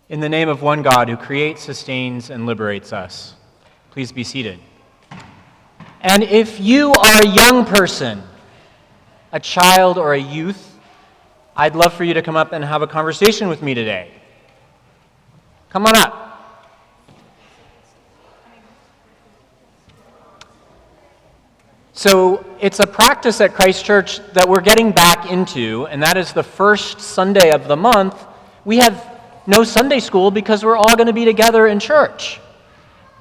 In the name of one God who creates, sustains, and liberates us. Please be seated. And if you are a young person, a child or a youth, I'd love for you to come up and have a conversation with me today. Come on up. So it's a practice at Christ Church that we're getting back into, and that is the first Sunday of the month. We have no Sunday school because we're all going to be together in church.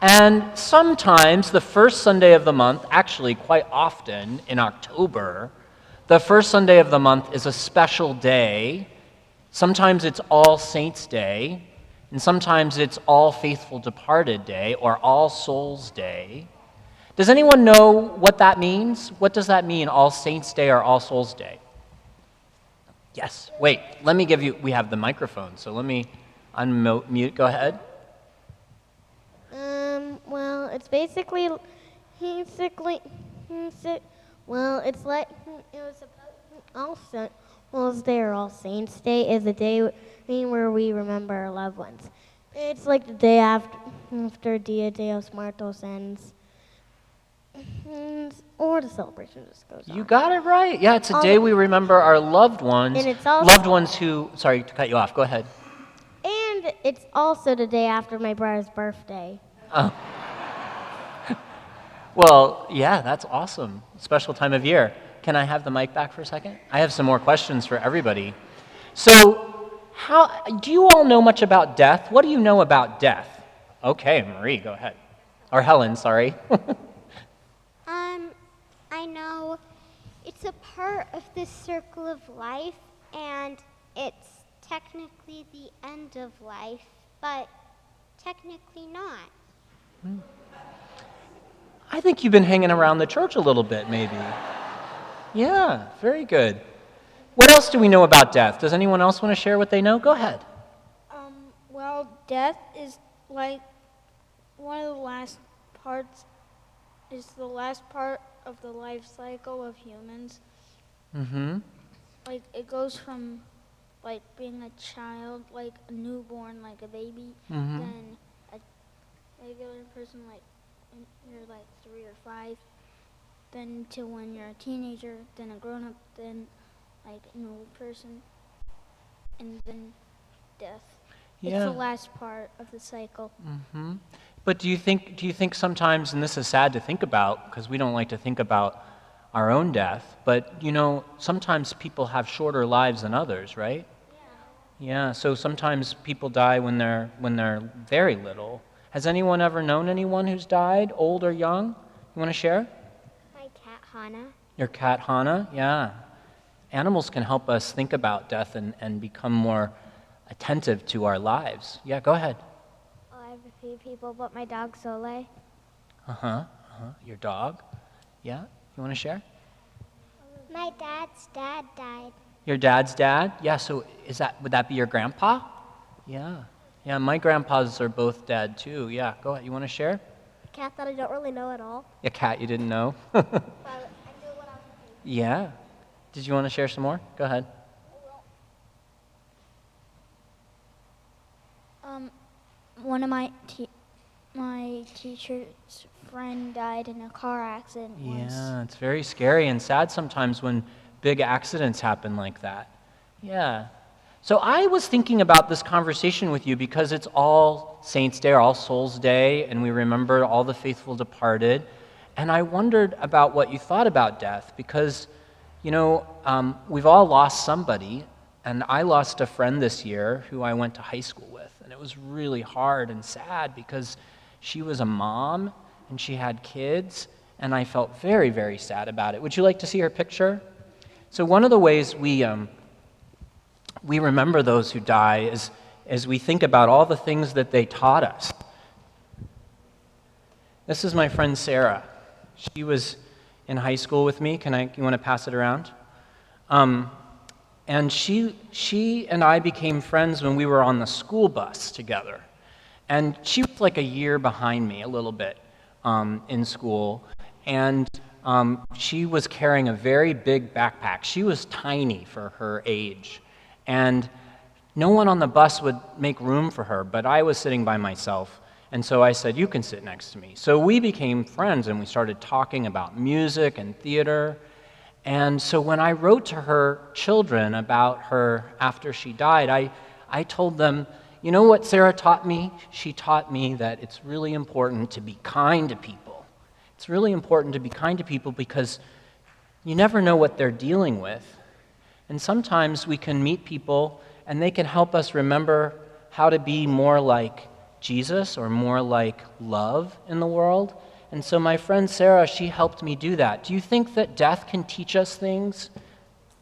And sometimes the first Sunday of the month, actually quite often in October, the first Sunday of the month is a special day. Sometimes it's All Saints' Day, and sometimes it's All Faithful Departed Day or All Souls' Day. Does anyone know what that means? What does that mean, All Saints' Day or All Souls' Day? Yes. Wait, let me give you, we have the microphone, so let me unmute. Go ahead. Well, it's basically, it's like, it was All Souls' Day or All Saints' Day is the day where we remember our loved ones. It's like the day after Dia de los Muertos ends. Or the celebration just goes on. You got it right. Yeah, it's a day we remember our loved ones. And it's also, loved ones who, sorry to cut you off, go ahead. And it's also the day after my brother's birthday. Oh. Well, yeah, that's awesome. Special time of year. Can I have the mic back for a second? I have some more questions for everybody. So, do you all know much about death? What do you know about death? Okay, Marie, go ahead. Or Helen, sorry. I know it's a part of this circle of life, and it's technically the end of life, but technically not. I think you've been hanging around the church a little bit, maybe. Yeah, very good. What else do we know about death? Does anyone else want to share what they know? Go ahead. Well, death is like one of the last parts, is the last part of the life cycle of humans. Mm-hmm. Like, it goes from, like, being a child, like a newborn, like a baby, then a regular person, like, when you're, like, 3 or 5, then to when you're a teenager, then a grown-up, then, like, an old person, and then death. Yeah. It's the last part of the cycle. Mm-hmm. But do you think sometimes, and this is sad to think about, because we don't like to think about our own death, but, sometimes people have shorter lives than others, right? Yeah, so sometimes people die when they're very little. Has anyone ever known anyone who's died, old or young? You want to share? My cat, Hannah. Your cat, Hannah? Yeah. Animals can help us think about death and become more attentive to our lives. Yeah, go ahead. I have a few people, but my dog, Soleil. Your dog? Yeah? You want to share? My dad's dad died. Your dad's dad? Yeah, so would that be your grandpa? Yeah. Yeah, my grandpas are both dead too. Yeah, go ahead. You want to share? A cat that I don't really know at all. A cat you didn't know? Well, I knew what I was thinking. Yeah. Did you want to share some more? Go ahead. One of my teacher's friend died in a car accident once. Yeah, it's very scary and sad sometimes when big accidents happen like that. Yeah. So I was thinking about this conversation with you because it's All Saints' Day or All Souls' Day, and we remember all the faithful departed. And I wondered about what you thought about death because, we've all lost somebody, and I lost a friend this year who I went to high school with. And it was really hard and sad because she was a mom and she had kids, and I felt very, very sad about it. Would you like to see her picture? So one of the ways we remember those who die is as we think about all the things that they taught us. This is my friend Sarah. She was in high school with me. You want to pass it around? And she and I became friends when we were on the school bus together. And she was like a year behind me, a little bit, in school. And she was carrying a very big backpack. She was tiny for her age. And no one on the bus would make room for her, but I was sitting by myself. And so I said, you can sit next to me. So we became friends, and we started talking about music and theater. And so when I wrote to her children about her after she died, I told them, you know what Sarah taught me? She taught me that it's really important to be kind to people. It's really important to be kind to people because you never know what they're dealing with. And sometimes we can meet people and they can help us remember how to be more like Jesus or more like love in the world. And so my friend Sarah, she helped me do that. Do you think that death can teach us things?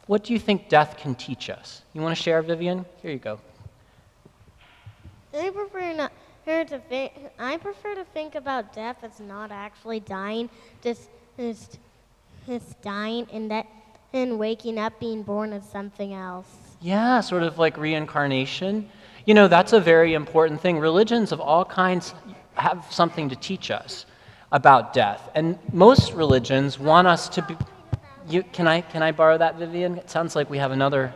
What do you think death can teach us? You want to share, Vivian? Here you go. I prefer to think about death as not actually dying, just dying and waking up, being born as something else. Yeah, sort of like reincarnation. You know, that's a very important thing. Religions of all kinds have something to teach us about death. And most religions want us to be... Can I borrow that, Vivian? It sounds like we have another...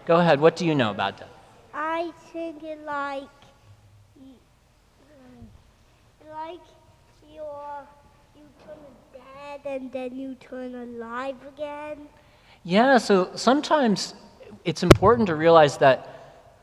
Go ahead. What do you know about death? I think you turn dead and then you turn alive again. Yeah, so sometimes it's important to realize that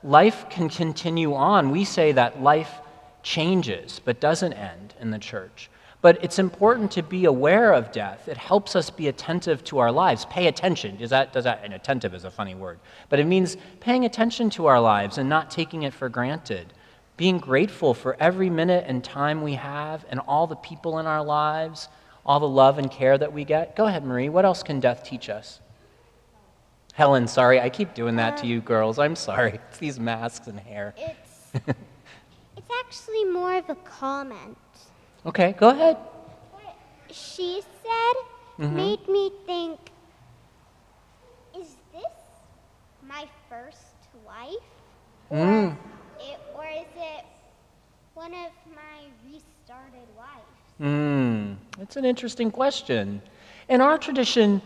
life can continue on. We say that life changes but doesn't end in the church. But it's important to be aware of death. It helps us be attentive to our lives. Pay attention. And attentive is a funny word. But it means paying attention to our lives and not taking it for granted. Being grateful for every minute and time we have and all the people in our lives, all the love and care that we get. Go ahead, Marie. What else can death teach us? Helen, sorry. I keep doing that to you girls. I'm sorry. It's these masks and hair. It's actually more of a comment. Okay, go ahead. What she said made me think, is this my first life? Or is it one of my restarted lives? That's an interesting question. In our tradition,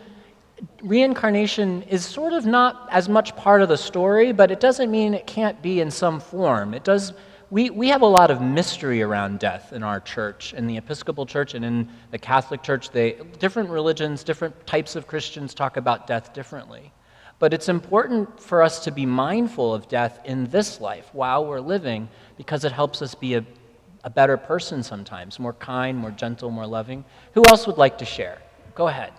reincarnation is sort of not as much part of the story, but it doesn't mean it can't be in some form. It does. We have a lot of mystery around death in our church, in the Episcopal Church and in the Catholic Church. Different religions, different types of Christians talk about death differently. But it's important for us to be mindful of death in this life while we're living because it helps us be a better person sometimes, more kind, more gentle, more loving. Who else would like to share? Go ahead.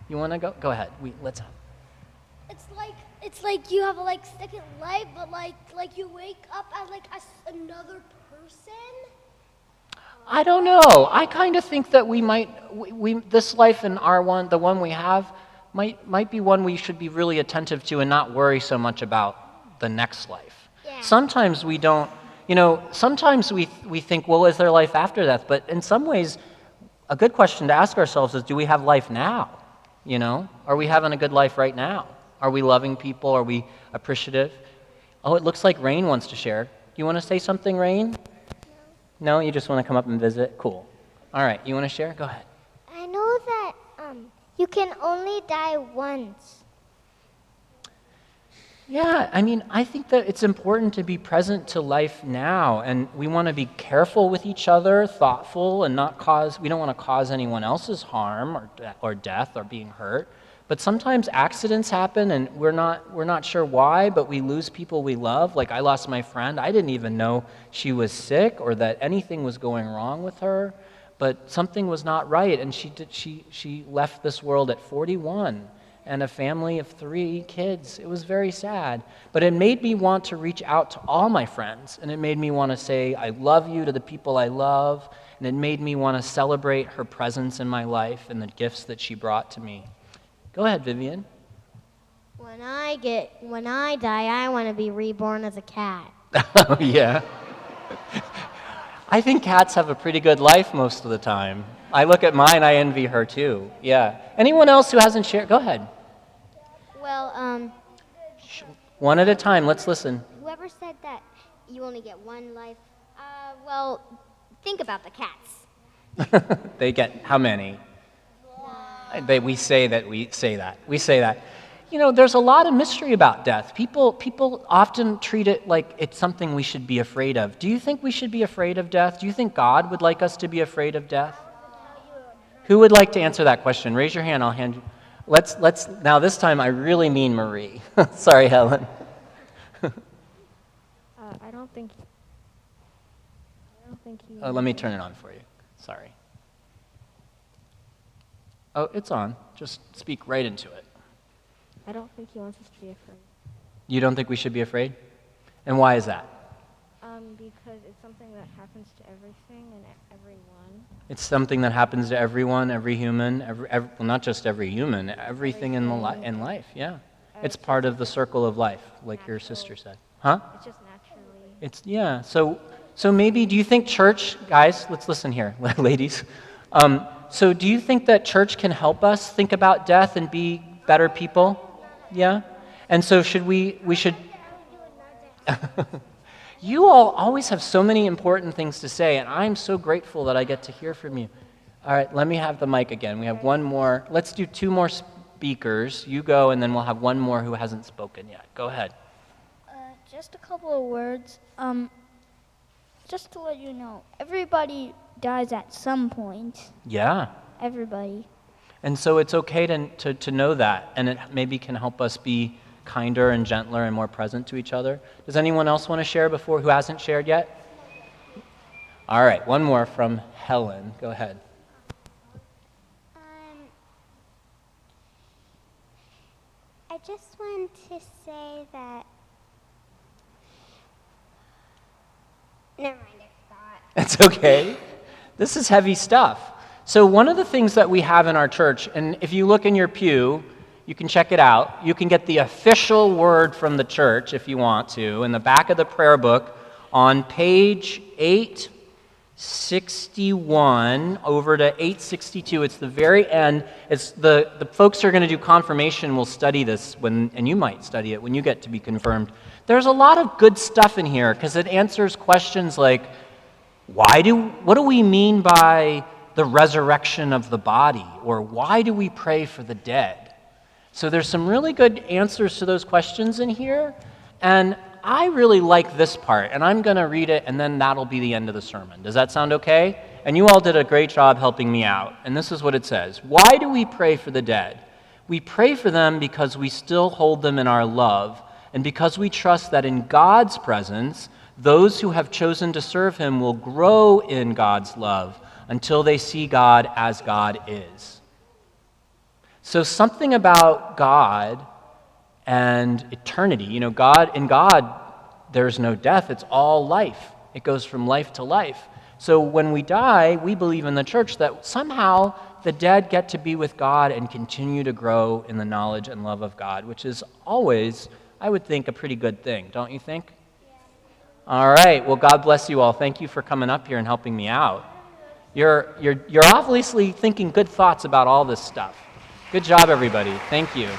You want to go? Go ahead. Let's. It's like you have a second life, but like you wake up as another person. I don't know. I kind of think that we this life and the one we have, might be one we should be really attentive to and not worry so much about the next life. Yeah. Sometimes we don't. Sometimes we think, well, is there life after death? But in some ways, a good question to ask ourselves is, do we have life now? Are we having a good life right now? Are we loving people? Are we appreciative? Oh, it looks like Rain wants to share. You want to say something, Rain? No, you just want to come up and visit? Cool. All right, you want to share? Go ahead. I know that you can only die once. Yeah, I think that it's important to be present to life now, and we want to be careful with each other, thoughtful, and we don't want to cause anyone else's harm or death or being hurt. But sometimes accidents happen, and we're not sure why, but we lose people we love. Like I lost my friend. I didn't even know she was sick or that anything was going wrong with her, but something was not right, and she left this world at 41. And a family of 3 kids. It was very sad. But it made me want to reach out to all my friends, and it made me want to say, I love you to the people I love, and it made me want to celebrate her presence in my life and the gifts that she brought to me. Go ahead, Vivian. When I die, I want to be reborn as a cat. Oh, yeah. I think cats have a pretty good life most of the time. I look at mine, I envy her too. Yeah. Anyone else who hasn't shared? Go ahead. Well, one at a time. Let's listen. whoever said that you only get one life, well, think about the cats. They get how many? We say that. there's a lot of mystery about death. People often treat it like it's something we should be afraid of. Do you think we should be afraid of death? Do you think God would like us to be afraid of death? Who would like to answer that question? Raise your hand, I'll hand you. Let's now this time I really mean Marie. Sorry, Helen. I don't think he. Let me turn it on for you. Sorry. Oh, it's on. Just speak right into it. I don't think he wants us to be afraid. You don't think we should be afraid? And why is that? Because it's something that happens to everything and everyone. It's something that happens to everyone, every human, well, not just every human, everything in life, yeah. It's part of the circle of life, like your sister said. Huh? It's just naturally. Yeah. So maybe, do you think church, guys, let's listen here, ladies. So do you think that church can help us think about death and be better people? Yeah? And so we should... You all always have so many important things to say, and I'm so grateful that I get to hear from you. All right, let me have the mic again. We have one more. Let's do 2 more speakers. You go, and then we'll have one more who hasn't spoken yet. Go ahead. Just a couple of words. Just to let you know, everybody dies at some point. Yeah. Everybody. And so it's okay to know that, and it maybe can help us be kinder and gentler and more present to each other. Does anyone else want to share who hasn't shared yet? All right, one more from Helen. Go ahead. I just want to say that. Never mind, I forgot. It's okay. This is heavy stuff. So one of the things that we have in our church, and if you look in your pew, you can check it out. You can get the official word from the church if you want to in the back of the prayer book on page 861 over to 862. It's the very end. It's the folks who are going to do confirmation will study this and you might study it when you get to be confirmed. There's a lot of good stuff in here because it answers questions like, what do we mean by the resurrection of the body? Or why do we pray for the dead? So there's some really good answers to those questions in here, and I really like this part, and I'm going to read it, and then that'll be the end of the sermon. Does that sound okay? And you all did a great job helping me out, and this is what it says. Why do we pray for the dead? We pray for them because we still hold them in our love, and because we trust that in God's presence, those who have chosen to serve him will grow in God's love until they see God as God is. So something about God and eternity, in God, there's no death, it's all life. It goes from life to life. So when we die, we believe in the church that somehow the dead get to be with God and continue to grow in the knowledge and love of God, which is always, I would think, a pretty good thing, don't you think? Yeah. All right, well, God bless you all. Thank you for coming up here and helping me out. You're obviously thinking good thoughts about all this stuff. Good job, everybody. Thank you.